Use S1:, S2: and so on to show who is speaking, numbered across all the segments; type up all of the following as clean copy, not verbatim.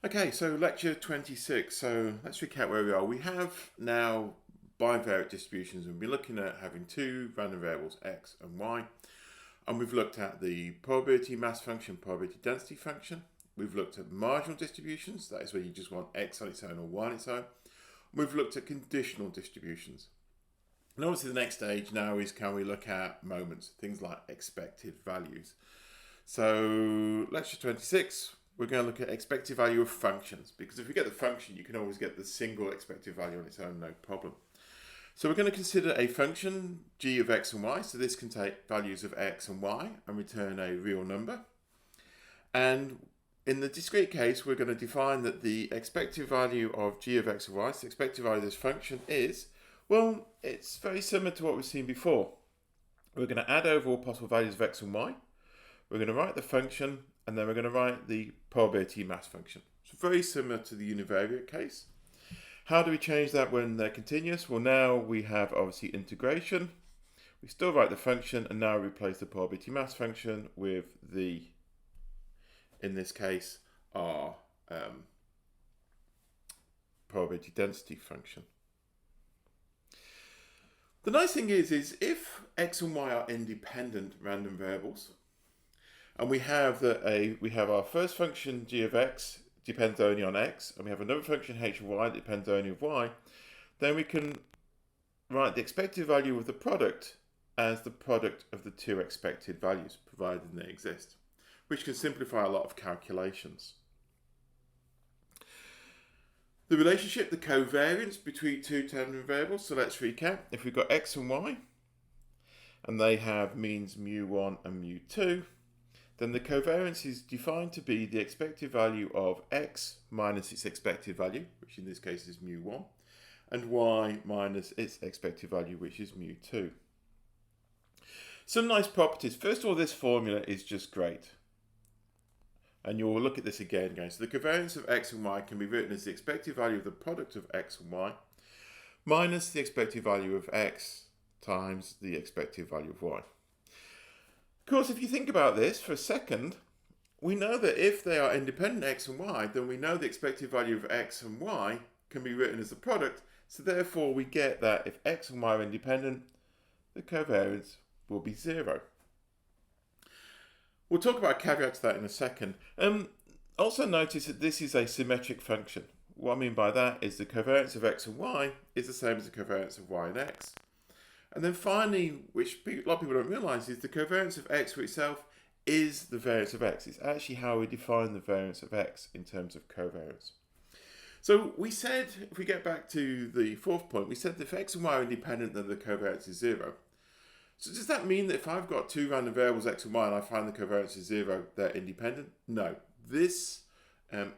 S1: Okay, so lecture 26. So let's recap where we are. We have now bivariate distributions, and we've been looking at having two random variables, x and y. And we've looked at the probability mass function, probability density function. We've looked at marginal distributions, that is where you just want x on its own or y on its own. We've looked at conditional distributions. And obviously the next stage now is, can we look at moments, things like expected values. So lecture 26, we're going to look at expected value of functions, because if you get the function, you can always get the single expected value on its own, no problem. So we're going to consider a function, g of x and y. So this can take values of x and y and return a real number. And in the discrete case, we're going to define that the expected value of g of x and y, so the expected value of this function is, well, it's very similar to what we've seen before. We're going to add over all possible values of x and y. We're going to write the function, and then we're going to write the probability mass function. So very similar to the univariate case. How do we change that when they're continuous? Well, now we have obviously integration. We still write the function, and now replace the probability mass function with the, in this case, our probability density function. The nice thing is if x and y are independent random variables, and we have our first function g of x depends only on x, and we have another function h of y that depends only on y, then we can write the expected value of the product as the product of the two expected values, provided they exist, which can simplify a lot of calculations. The relationship, the covariance between two dependent variables, so let's recap. If we've got x and y, and they have means mu1 and mu2, then the covariance is defined to be the expected value of x minus its expected value, which in this case is mu1, and y minus its expected value, which is mu2. Some nice properties. First of all, this formula is just great. And you'll look at this again, guys. So the covariance of x and y can be written as the expected value of the product of x and y minus the expected value of x times the expected value of y. Of course, if you think about this for a second, we know that if they are independent x and y, then we know the expected value of x and y can be written as the product. So therefore, we get that if x and y are independent, the covariance will be 0. We'll talk about a caveat to that in a second. Also notice that this is a symmetric function. What I mean by that is the covariance of x and y is the same as the covariance of y and x. And then finally, which a lot of people don't realise, is the covariance of x for itself is the variance of x. It's actually how we define the variance of x in terms of covariance. So we said, if we get back to the fourth point, we said that if x and y are independent, then the covariance is 0. So does that mean that if I've got two random variables x and y and I find the covariance is 0, they're independent? No. This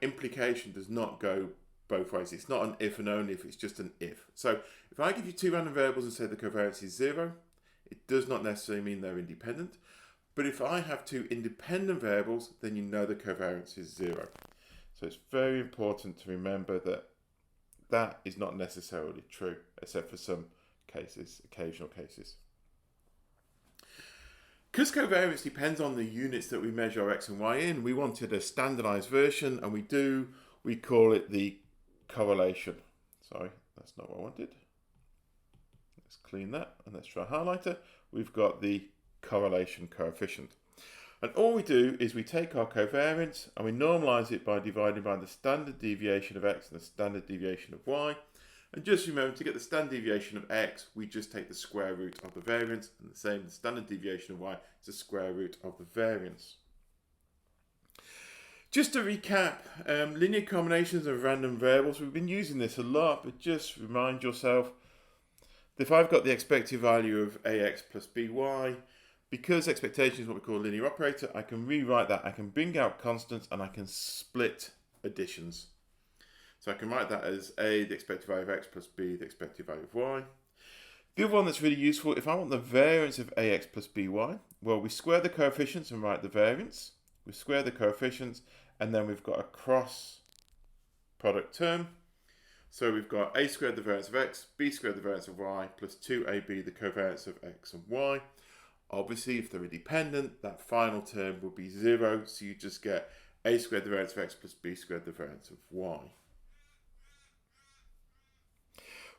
S1: implication does not go both ways. It's not an if and only if, it's just an if. So if I give you two random variables and say the covariance is 0, it does not necessarily mean they're independent. But if I have two independent variables, then you know the covariance is 0. So it's very important to remember that that is not necessarily true, except for some cases, occasional cases. Because covariance depends on the units that we measure our x and y in, we wanted a standardized version, and we call it the correlation. Sorry, that's not what I wanted. Let's clean that, and let's try highlighter. We've got the correlation coefficient. And all we do is we take our covariance and we normalize it by dividing by the standard deviation of x and the standard deviation of y. And just remember, to get the standard deviation of x, we just take the square root of the variance, and the same, the standard deviation of y is the square root of the variance. Just to recap, linear combinations of random variables, we've been using this a lot, but just remind yourself that if I've got the expected value of ax plus by, because expectation is what we call a linear operator, I can rewrite that. I can bring out constants and I can split additions. So I can write that as a, the expected value of x, plus b, the expected value of y. The other one that's really useful, if I want the variance of ax plus by, well, we square the coefficients and write the variance. We square the coefficients, and then we've got a cross product term. So we've got a squared the variance of x, b squared the variance of y, plus 2ab the covariance of x and y. Obviously, if they're independent, that final term will be 0, so you just get a squared the variance of x plus b squared the variance of y.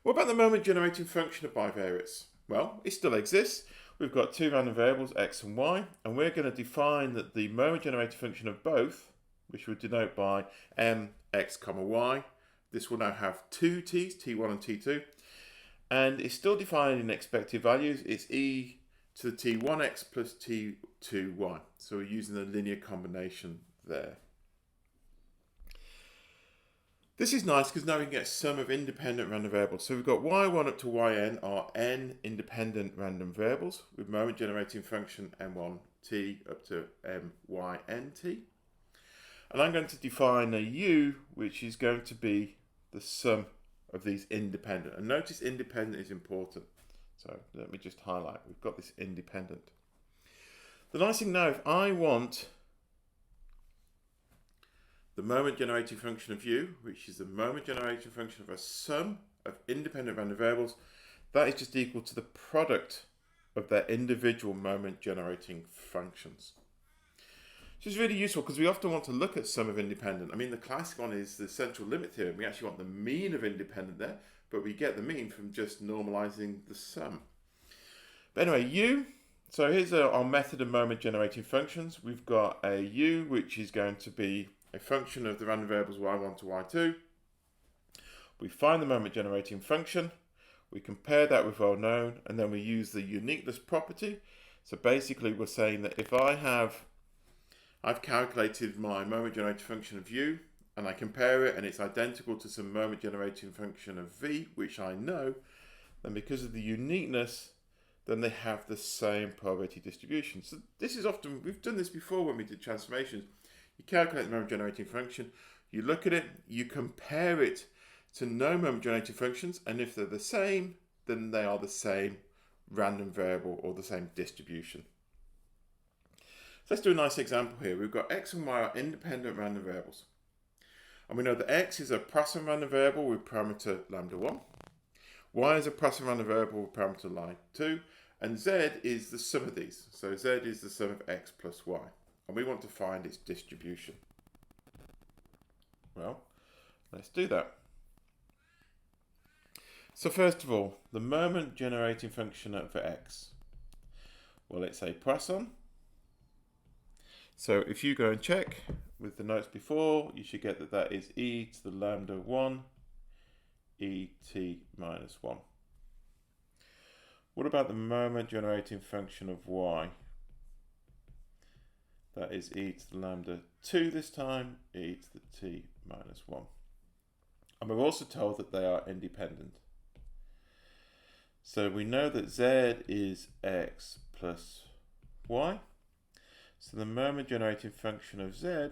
S1: What about the moment generating function of bivariates? Well, it still exists. We've got two random variables, x and y, and we're going to define that the moment generating function of both, which we'll denote by mx comma y, this will now have two t's, t1 and t2, and it's still defined in expected values. It's e to the t1x plus t2y. So we're using the linear combination there. This is nice because now we can get sum of independent random variables. So we've got y1 up to yn are n independent random variables with moment generating function m1t up to mynt. And I'm going to define a u which is going to be the sum of these independent. And notice independent is important. So let me just highlight, we've got this independent. The nice thing now, if I want the moment generating function of u, which is the moment generating function of a sum of independent random variables, that is just equal to the product of their individual moment generating functions. Which is really useful because we often want to look at sum of independent. I mean, the classic one is the central limit theorem. We actually want the mean of independent there, but we get the mean from just normalizing the sum. But anyway, u, so here's our method of moment generating functions. We've got a u which is going to be a function of the random variables y1 to y2. We find the moment generating function, we compare that with our known, and then we use the uniqueness property. So basically we're saying that if I've calculated my moment generating function of u, and I compare it and it's identical to some moment generating function of v, which I know, then because of the uniqueness, then they have the same probability distribution. So this is often, we've done this before when we did transformations. You calculate the moment generating function, you look at it, you compare it to no moment generating functions, and if they're the same, then they are the same random variable or the same distribution. So let's do a nice example here. We've got x and y are independent random variables. And we know that x is a Poisson random variable with parameter lambda 1. Y is a Poisson random variable with parameter line 2. And z is the sum of these. So z is the sum of x plus y. And we want to find its distribution. Well, let's do that. So first of all, the moment generating function for x. Well, it's a Poisson. So if you go and check with the notes before, you should get that that is e to the lambda 1 et minus 1. What about the moment generating function of y? That is e to the lambda 2 this time, e to the t minus 1. And we're also told that they are independent. So we know that z is x plus y. So the moment generating function of z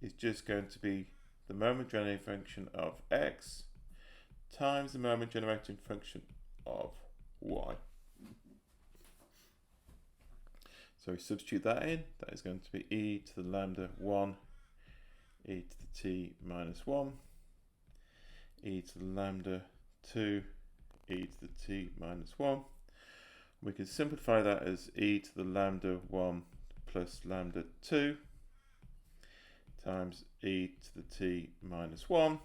S1: is just going to be the moment generating function of x times the moment generating function of y. So we substitute that in, that is going to be e to the lambda 1, e to the t minus 1, e to the lambda 2, e to the t minus 1. We can simplify that as e to the lambda 1 plus lambda 2 times e to the t minus 1.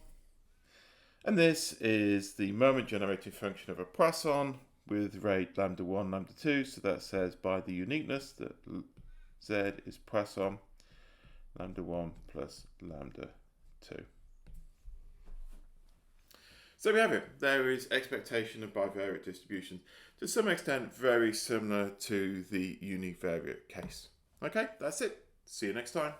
S1: And this is the moment generating function of a Poisson with rate lambda 1, lambda 2. So that says by the uniqueness that z is Poisson lambda 1 plus lambda 2. So we have it. There is expectation of bivariate distribution. To some extent, very similar to the univariate case. Okay, that's it. See you next time.